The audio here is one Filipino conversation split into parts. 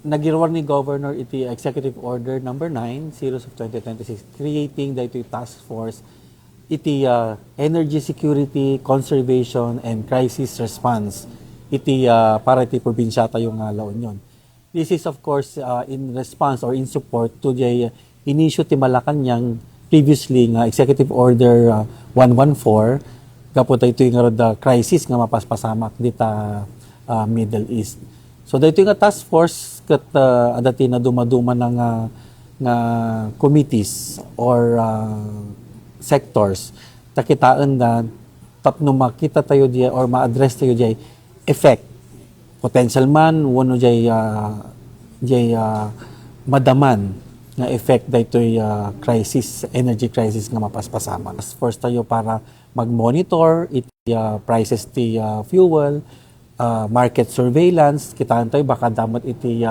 nagirwar ni Governor iti Executive Order number 9, series of 2026, creating daytoy task force iti energy security, conservation, and crisis response iti para iti probinsya tayo nga La Union. This is of course in response or in support to the issue ti Malacanang previously nga Executive Order 114 kapot ito nga the crisis nga mapaspasamak dita Middle East. So dito nga task force kat adati na dumaduma nga committees or sectors takitaan nga tapno makita tayo diya or ma-address tayo diya effect potential man wano diya madaman nga effect dito crisis energy crisis nga mapaspasama. Task force tayo para mag-monitor iti prices ti fuel, market surveillance, kitaan tayo baka damat iti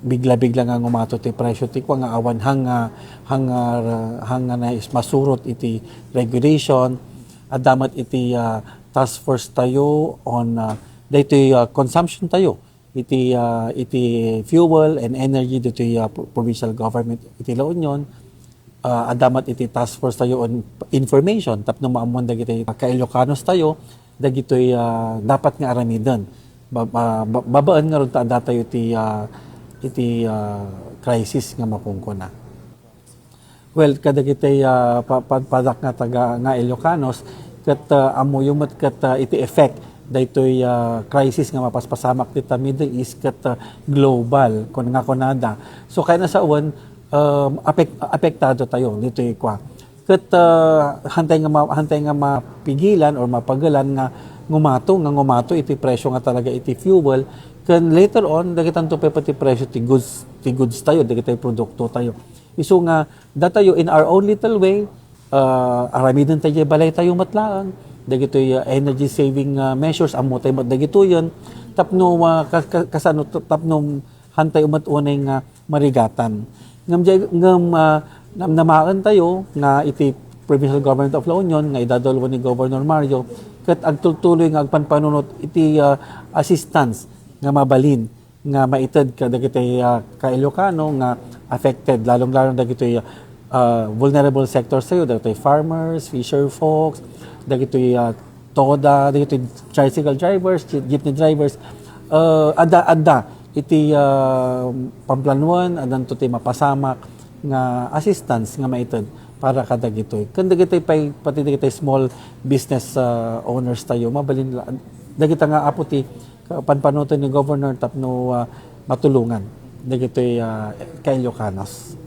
bigla-bigla nga ngumato ti presyo ti kwa nga awan hanga na masurot iti regulation at damat iti task force tayo on dito consumption tayo iti fuel and energy dito provincial government iti La Union. Adamat iti task force tayo on information tapno maamon dagiti ka-Ilocanos tayo dagitoy dapat nga aramidan babaan nga ron ta tayo iti crisis nga mapungko na. Well kadagitoy padak nga taga nga Ilocanos ket amo yumet ket iti effect daytoy crisis nga mapaspasamak dita Middle East ket global kun nga kunada. So kay na sa uwan apektado tayo dito ikwa. Ket hantay nga mapigilan or mapagalan nga ngumato iti presyo nga talaga iti fuel ken later on dagitan to pati presyo ti goods tayo dagiti produkto tayo. Isu nga datayo in our own little way aramiden tayo balay tayo matlaan dagiti energy saving measures amo tayo dagitoyon tapno kasano tapno hantay umat unay nga marigatan namaan tayo nga iti provincial government of La Union nga idadalwa ni Governor Mario ket agtutuloy nga agpanpanunot iti assistance nga mabalin nga maited kadagiti ka-Ilocano nga affected lalong-lalo dagiti vulnerable sectors tayo dagiti farmers, fisher folks, dagiti toda, dagiti tricycle drivers, jeepney drivers adda iti pamplanuan adan to ti mapasamak nga assistance nga maited para kadagitoy. Ken dagitoy pati dagitoy small business owners tayo mabalin dagita nga apo ti panpanuton ni Governor tapno matulungan dagitoy ka-Ilocanos.